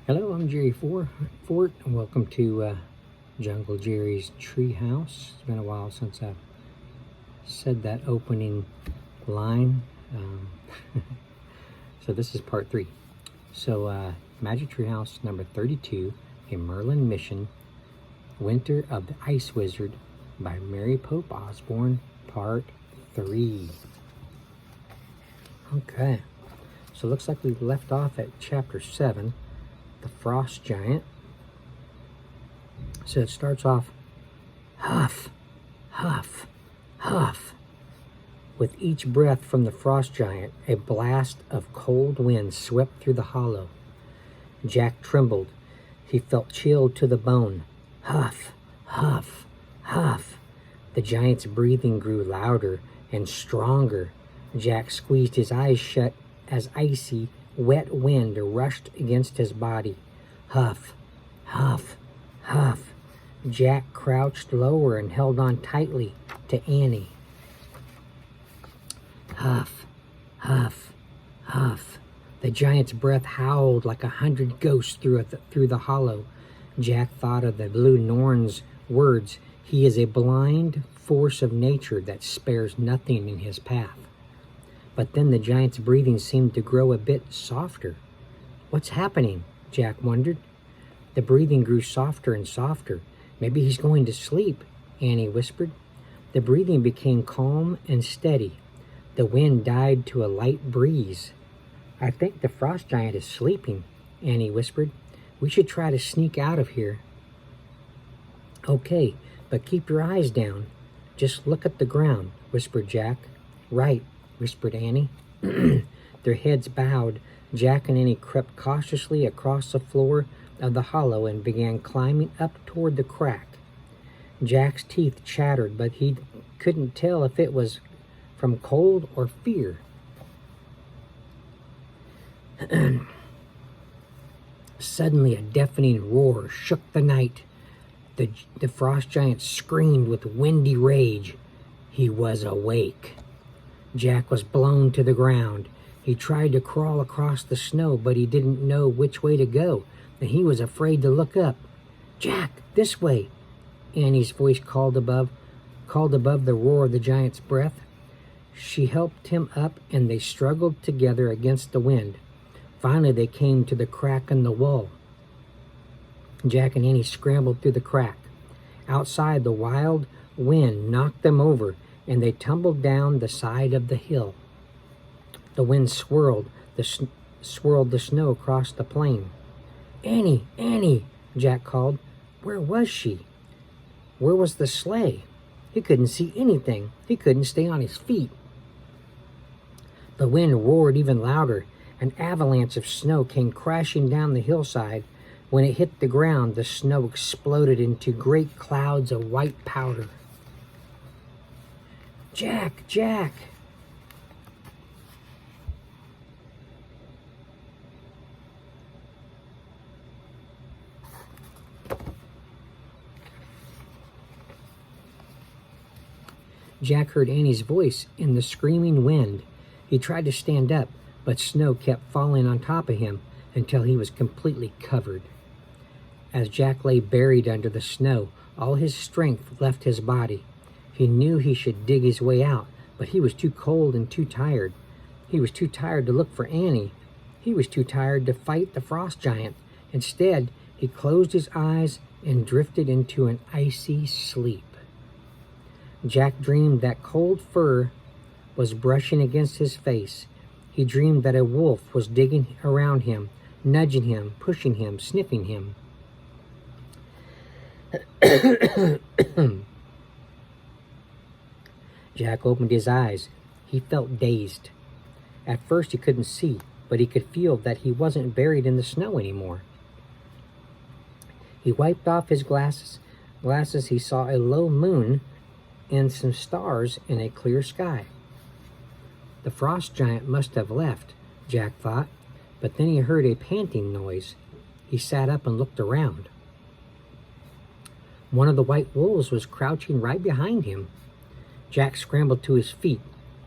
Hello, I'm Jerry Fort, and welcome to Jungle Jerry's Treehouse. It's been a while since I've said that opening line. So this is part 3. So Magic Treehouse number 32, A Merlin Mission, Winter of the Ice Wizard by Mary Pope Osborne, part 3. Okay, so it looks like we left off at chapter 7. The Frost Giant. So it starts off, huff, huff, huff. With each breath from the Frost Giant, a blast of cold wind swept through the hollow. Jack trembled. He felt chilled to the bone. Huff, huff, huff. The giant's breathing grew louder and stronger. Jack squeezed his eyes shut as icy, wet wind rushed against his body. Huff, huff, huff. Jack crouched lower and held on tightly to Annie. Huff, huff, huff. The giant's breath howled like 100 ghosts through the hollow. Jack thought of the Blue Norn's words, "He is a blind force of nature that spares nothing in his path." But then the giant's breathing seemed to grow a bit softer. What's happening? Jack wondered. The breathing grew softer and softer. Maybe he's going to sleep, Annie whispered. The breathing became calm and steady. The wind died to a light breeze. I think the Frost Giant is sleeping, Annie whispered. We should try to sneak out of here. Okay, but keep your eyes down. Just look at the ground, whispered Jack. Right, whispered Annie. Their heads bowed. Jack and Annie crept cautiously across the floor of the hollow and began climbing up toward the crack. Jack's teeth chattered, but he couldn't tell if it was from cold or fear. Suddenly a deafening roar shook the night. The Frost Giant screamed with windy rage. He was awake. Jack was blown to the ground. He tried to crawl across the snow, but he didn't know which way to go, and he was afraid to look up. Jack, this way, Annie's voice called above the roar of the giant's breath. She helped him up, and they struggled together against the wind. Finally, they came to the crack in the wall. Jack and Annie scrambled through the crack. Outside, the wild wind knocked them over, and they tumbled down the side of the hill. The wind swirled the snow across the plain. Annie, Annie, Jack called. Where was she? Where was the sleigh? He couldn't see anything. He couldn't stay on his feet. The wind roared even louder. An avalanche of snow came crashing down the hillside. When it hit the ground, the snow exploded into great clouds of white powder. Jack, Jack! Jack heard Annie's voice in the screaming wind. He tried to stand up, but snow kept falling on top of him until he was completely covered. As Jack lay buried under the snow, all his strength left his body. He knew he should dig his way out, but he was too cold and too tired. He was too tired to look for Annie. He was too tired to fight the Frost Giant. Instead, he closed his eyes and drifted into an icy sleep. Jack dreamed that cold fur was brushing against his face. He dreamed that a wolf was digging around him, nudging him, pushing him, sniffing him. Jack opened his eyes. He felt dazed. At first he couldn't see, but he could feel that he wasn't buried in the snow anymore. He wiped off his glasses. He saw a low moon and some stars in a clear sky. The Frost Giant must have left, Jack thought, but then he heard a panting noise. He sat up and looked around. One of the white wolves was crouching right behind him. Jack scrambled to his feet.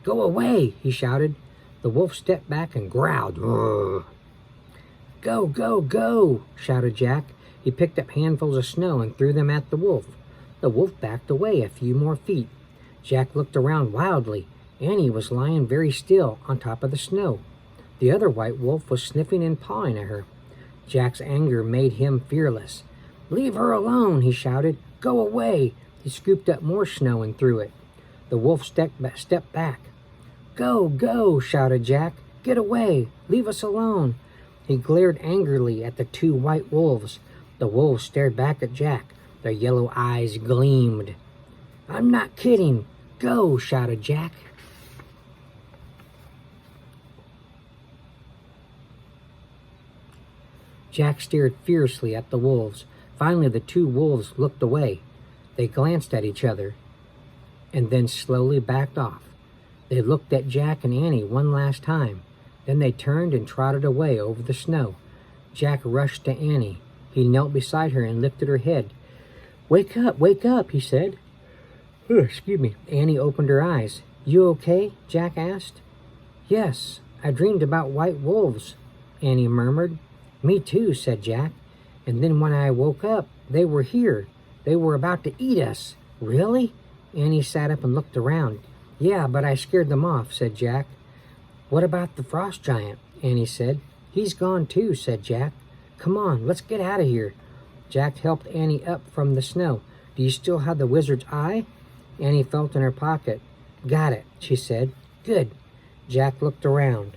"Go away!" he shouted. The wolf stepped back and growled. "Rrr." Go, go, go, shouted Jack. He picked up handfuls of snow and threw them at the wolf. The wolf backed away a few more feet. Jack looked around wildly. Annie was lying very still on top of the snow. The other white wolf was sniffing and pawing at her. Jack's anger made him fearless. "Leave her alone," he shouted. "Go away." He scooped up more snow and threw it. The wolf stepped back. "Go, go," shouted Jack. "Get away. Leave us alone." He glared angrily at the two white wolves. The wolves stared back at Jack. Their yellow eyes gleamed. "I'm not kidding. Go," shouted Jack. Jack stared fiercely at the wolves. Finally, the two wolves looked away. They glanced at each other and then slowly backed off. They looked at Jack and Annie one last time. Then they turned and trotted away over the snow. Jack rushed to Annie. He knelt beside her and lifted her head. Wake up," he said. Excuse me. Annie opened her eyes. "You okay?" Jack asked. "Yes, I dreamed about white wolves," Annie murmured. "Me too," said Jack. "And then when I woke up, they were here. They were about to eat us." "Really?" Annie sat up and looked around. "Yeah, but I scared them off," said Jack. "What about the frost giant?" Annie said. "He's gone too," said Jack. "Come on, let's get out of here." Jack helped Annie up from the snow. "Do you still have the wizard's eye?" Annie felt in her pocket. "Got it," she said. "Good." Jack looked around.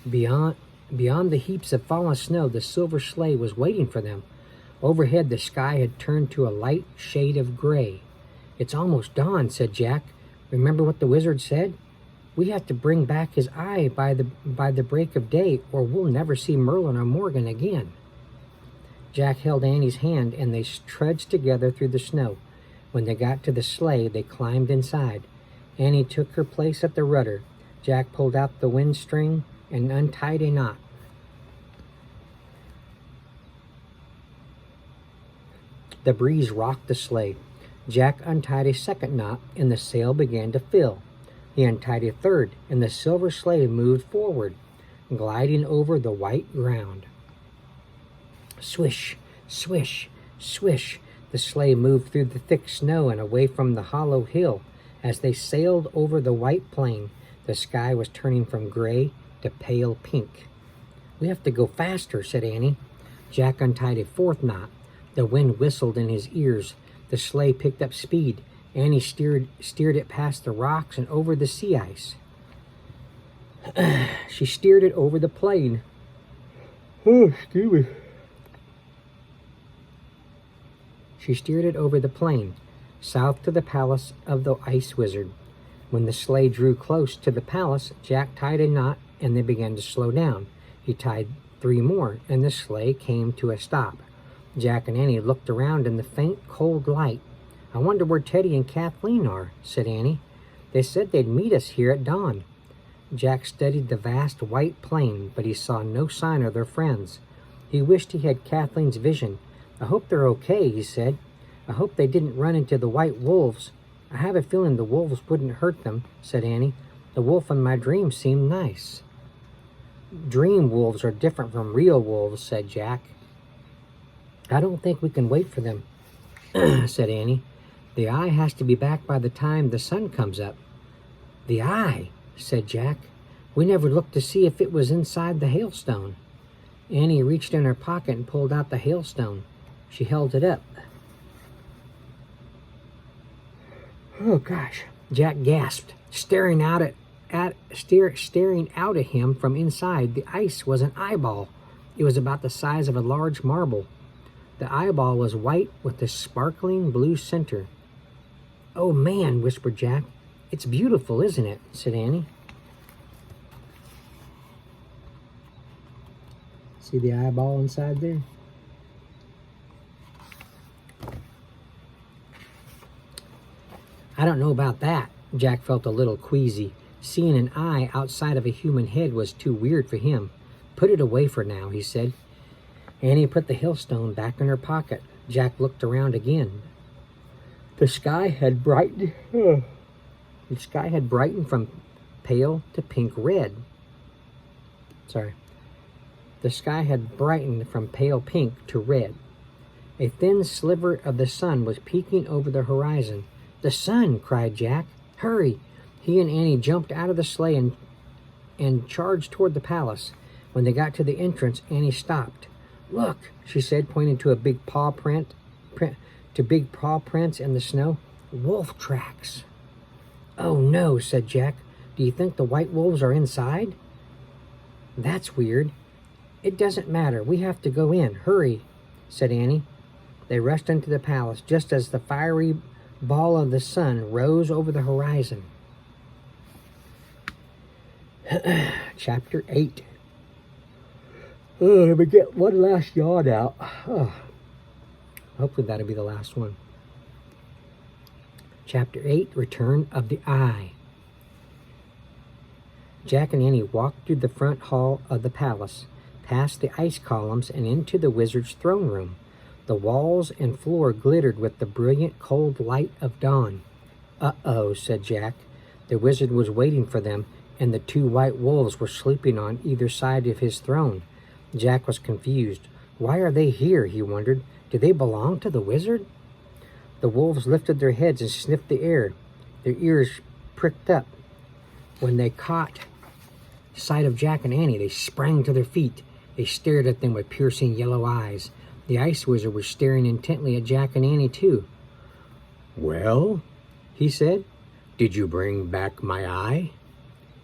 Beyond the heaps of fallen snow, the silver sleigh was waiting for them. Overhead, the sky had turned to a light shade of gray. "It's almost dawn," said Jack. "Remember what the wizard said? We have to bring back his eye by the break of day, or we'll never see Merlin or Morgan again." Jack held Annie's hand, and they trudged together through the snow. When they got to the sleigh, they climbed inside. Annie took her place at the rudder. Jack pulled out the wind string and untied a knot. The breeze rocked the sleigh. Jack untied a second knot, and the sail began to fill. He untied a third, and the silver sleigh moved forward, gliding over the white ground. Swish, swish, swish. The sleigh moved through the thick snow and away from the hollow hill. As they sailed over the white plain, the sky was turning from gray to pale pink. "We have to go faster," said Annie. Jack untied a fourth knot. The wind whistled in his ears. The sleigh picked up speed. Annie steered it past the rocks and over the sea ice. She steered it over the plain. Excuse me. She steered it over the plain, south to the palace of the ice wizard. When the sleigh drew close to the palace, Jack tied a knot and they began to slow down. He tied 3 more, and the sleigh came to a stop. Jack and Annie looked around in the faint, cold light. "I wonder where Teddy and Kathleen are," said Annie. "They said they'd meet us here at dawn." Jack studied the vast white plain, but he saw no sign of their friends. He wished he had Kathleen's vision. "I hope they're okay," he said. "I hope they didn't run into the white wolves." "I have a feeling the wolves wouldn't hurt them," said Annie. "The wolf in my dream seemed nice." "Dream wolves are different from real wolves," said Jack. "I don't think we can wait for them," said Annie. "The eye has to be back by the time the sun comes up." "The eye," said Jack. "We never looked to see if it was inside the hailstone." Annie reached in her pocket and pulled out the hailstone. She held it up. "Oh, gosh," Jack gasped, staring out at him from inside. The ice was an eyeball. It was about the size of a large marble. The eyeball was white with a sparkling blue center. "Oh, man," whispered Jack. "It's beautiful, isn't it?" said Annie. See the eyeball inside there? "I don't know about that." Jack felt a little queasy. Seeing an eye outside of a human head was too weird for him. "Put it away for now," he said. Annie put the hailstone back in her pocket. Jack looked around again. The sky had brightened. The sky had brightened from pale to pink red. The sky had brightened from pale pink to red. A thin sliver of the sun was peeking over the horizon. "The sun!" cried Jack. "Hurry!" He and Annie jumped out of the sleigh and charged toward the palace. When they got to the entrance, Annie stopped. "Look," she said, pointing to big paw prints in the snow. "Wolf tracks." "Oh no," said Jack. "Do you think the white wolves are inside?" "That's weird." "It doesn't matter. We have to go in. Hurry," said Annie. They rushed into the palace just as the fiery ball of the sun rose over the horizon. Chapter 8. Let me get one last yawn out. Hopefully that'll be the last one. Chapter 8, Return of the Eye. Jack and Annie walked through the front hall of the palace, past the ice columns, and into the wizard's throne room. The walls and floor glittered with the brilliant, cold light of dawn. "Uh-oh," said Jack. The wizard was waiting for them, and the two white wolves were sleeping on either side of his throne. Jack was confused. Why are they here, he wondered. Do they belong to the wizard? The wolves lifted their heads and sniffed the air. Their ears pricked up. When they caught sight of Jack and Annie, they sprang to their feet. They stared at them with piercing yellow eyes. The ice wizard was staring intently at Jack and Annie, too. "Well," he said, "did you bring back my eye?"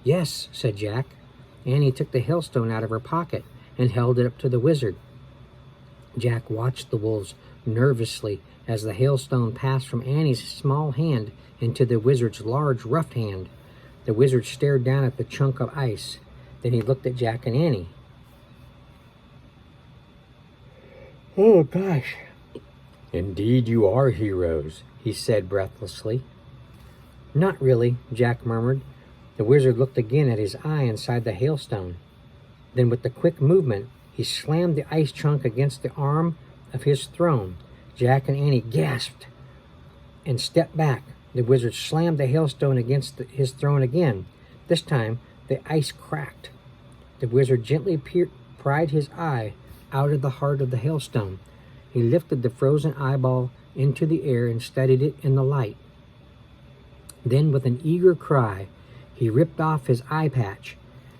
"Yes," said Jack. Annie took the hailstone out of her pocket and held it up to the wizard. Jack watched the wolves nervously as the hailstone passed from Annie's small hand into the wizard's large, rough hand. The wizard stared down at the chunk of ice. Then he looked at Jack and Annie. "Oh, gosh. Indeed you are heroes," he said breathlessly. "Not really," Jack murmured. The wizard looked again at his eye inside the hailstone. Then with a quick movement, he slammed the ice chunk against the arm of his throne. Jack and Annie gasped and stepped back. The wizard slammed the hailstone against his throne again. This time, the ice cracked. The wizard gently pried his eye out of the heart of the hailstone. He lifted the frozen eyeball into the air and studied it in the light. Then, with an eager cry, he ripped off his eye patch.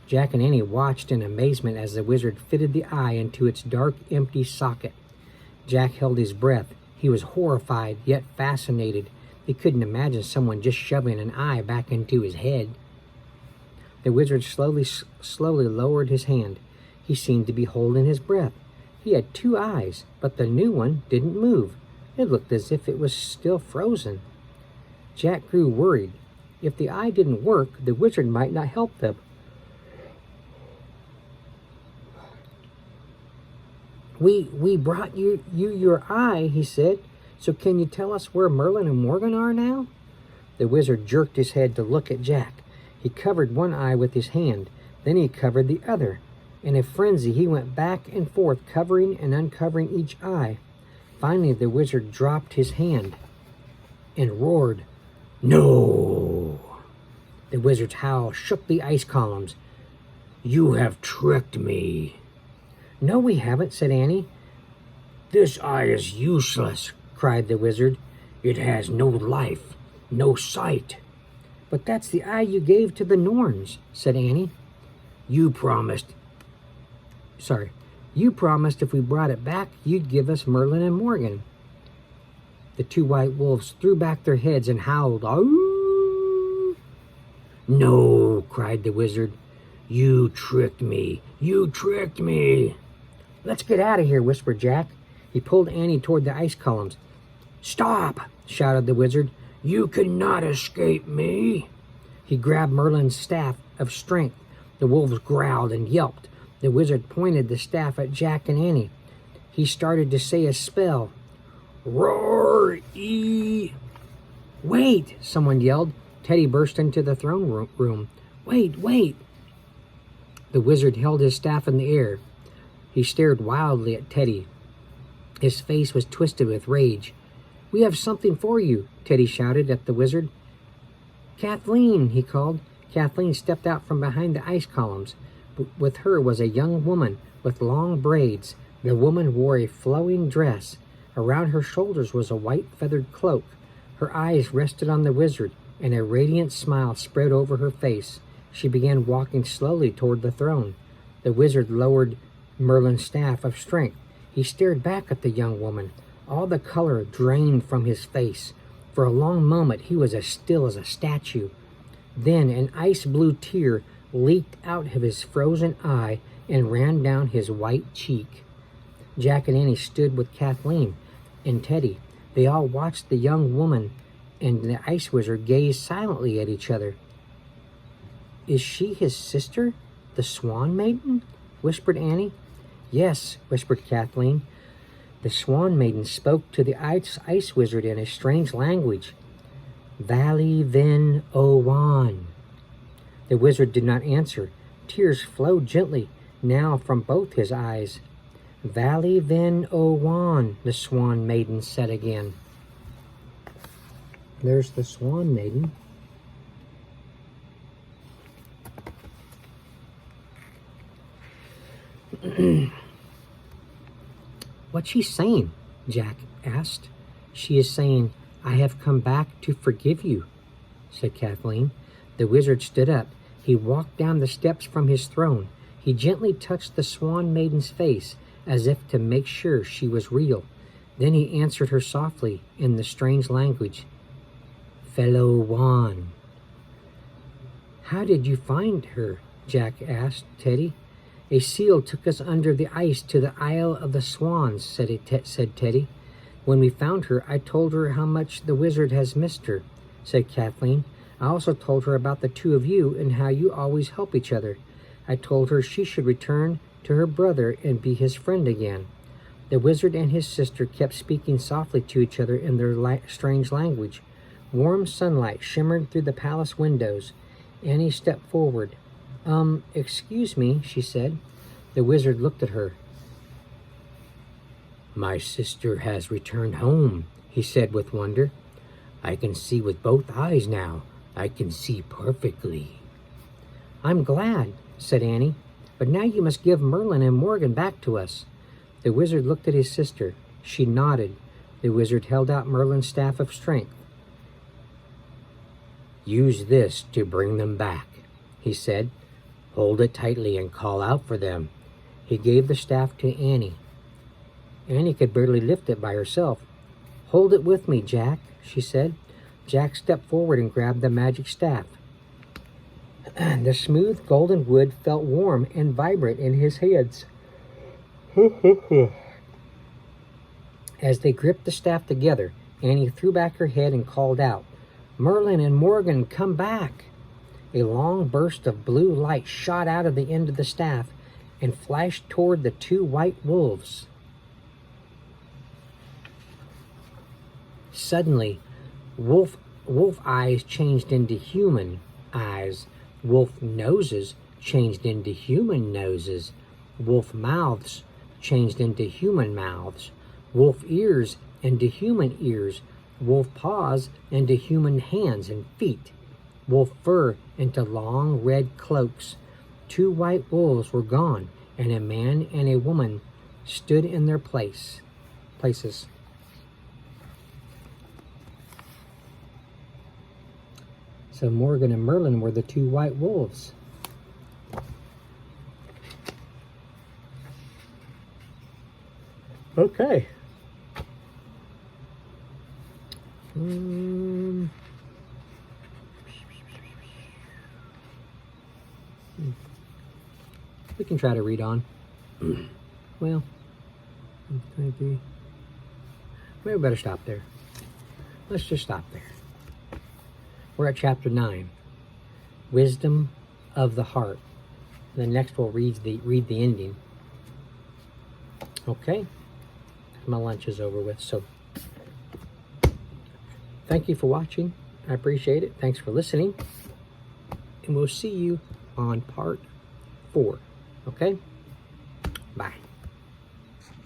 Jack and Annie watched in amazement as the wizard fitted the eye into its dark, empty socket. Jack held his breath. He was horrified, yet fascinated. He couldn't imagine someone just shoving an eye back into his head. The wizard slowly lowered his hand. He seemed to be holding his breath. He had two eyes, but the new one didn't move. It looked as if it was still frozen. Jack grew worried. If the eye didn't work, the wizard might not help them. We brought you your eye," he said. "So can you tell us where Merlin and Morgan are now?" The wizard jerked his head to look at Jack. He covered one eye with his hand. Then he covered the other. In a frenzy, he went back and forth, covering and uncovering each eye. Finally, the wizard dropped his hand and roared, "No!" The wizard's howl shook the ice columns. "You have tricked me." "No, we haven't," said Annie. "This eye is useless," cried the wizard. "It has no life, no sight." "But that's the eye you gave to the Norns," said Annie. You promised if we brought it back, you'd give us Merlin and Morgan." The two white wolves threw back their heads and howled. "Ow!" "No," cried the wizard. "You tricked me. You tricked me." "Let's get out of here," whispered Jack. He pulled Annie toward the ice columns. "Stop!" shouted the wizard. "You cannot escape me." He grabbed Merlin's staff of strength. The wolves growled and yelped. The wizard pointed the staff at Jack and Annie. He started to say a spell. "Roar-ee!" "Wait!" someone yelled. Teddy burst into the throne room. Wait! The wizard held his staff in the air. He stared wildly at Teddy. His face was twisted with rage. We have something for you, Teddy shouted at the wizard. Kathleen, he called. Kathleen stepped out from behind the ice columns. With her was a young woman with long braids. The woman wore a flowing dress. Around her shoulders was a white feathered cloak. Her eyes rested on the wizard, and a radiant smile spread over her face. She began walking slowly toward the throne. The wizard lowered Merlin's staff of strength. He stared back at the young woman. All the color drained from his face. For a long moment he was as still as a statue. Then an ice-blue tear leaked out of his frozen eye and ran down his white cheek. Jack and Annie stood with Kathleen and Teddy. They all watched the young woman and the ice wizard gaze silently at each other. Is she his sister, the Swan Maiden? Whispered Annie. Yes, whispered Kathleen. The Swan Maiden spoke to the ice wizard in a strange language. Valley Vin Owan. The wizard did not answer. Tears flowed gently now from both his eyes. Valley Vin Owan, the Swan Maiden said again. There's the Swan Maiden. What's she saying? Jack asked. She is saying, I have come back to forgive you, said Kathleen. The wizard stood up. He walked down the steps from his throne. He gently touched the Swan Maiden's face as if to make sure she was real. Then he answered her softly in the strange language. Fellow Wan. How did you find her? Jack asked Teddy. A seal took us under the ice to the Isle of the Swans, said Teddy. When we found her, I told her how much the wizard has missed her, said Kathleen. I also told her about the two of you and how you always help each other. I told her she should return to her brother and be his friend again. The wizard and his sister kept speaking softly to each other in their strange language. Warm sunlight shimmered through the palace windows. Annie stepped forward. Excuse me, she said. The wizard looked at her. My sister has returned home, he said with wonder. I can see with both eyes now. I can see perfectly. I'm glad, said Annie, but now you must give Merlin and Morgan back to us. The wizard looked at his sister. She nodded. The wizard held out Merlin's staff of strength. Use this to bring them back, he said. Hold it tightly and call out for them. He gave the staff to Annie. Annie could barely lift it by herself. Hold it with me, Jack, she said. Jack stepped forward and grabbed the magic staff. The smooth golden wood felt warm and vibrant in his hands. As they gripped the staff together, Annie threw back her head and called out, Merlin and Morgan, come back! A long burst of blue light shot out of the end of the staff and flashed toward the two white wolves. Suddenly, wolf eyes changed into human eyes. Wolf noses changed into human noses. Wolf mouths changed into human mouths. Wolf ears into human ears. Wolf paws into human hands and feet. Wolf fur into long red cloaks. Two white wolves were gone, and a man and a woman stood in their places. So Morgan and Merlin were the two white wolves. Okay. We can try to read on. Well, I agree. We better stop there. Let's just stop there. We're at chapter 9, Wisdom of the Heart. The next we'll read the ending. Okay, my lunch is over with, so thank you for watching. I appreciate it. Thanks for listening, and we'll see you on part 4. Okay, bye.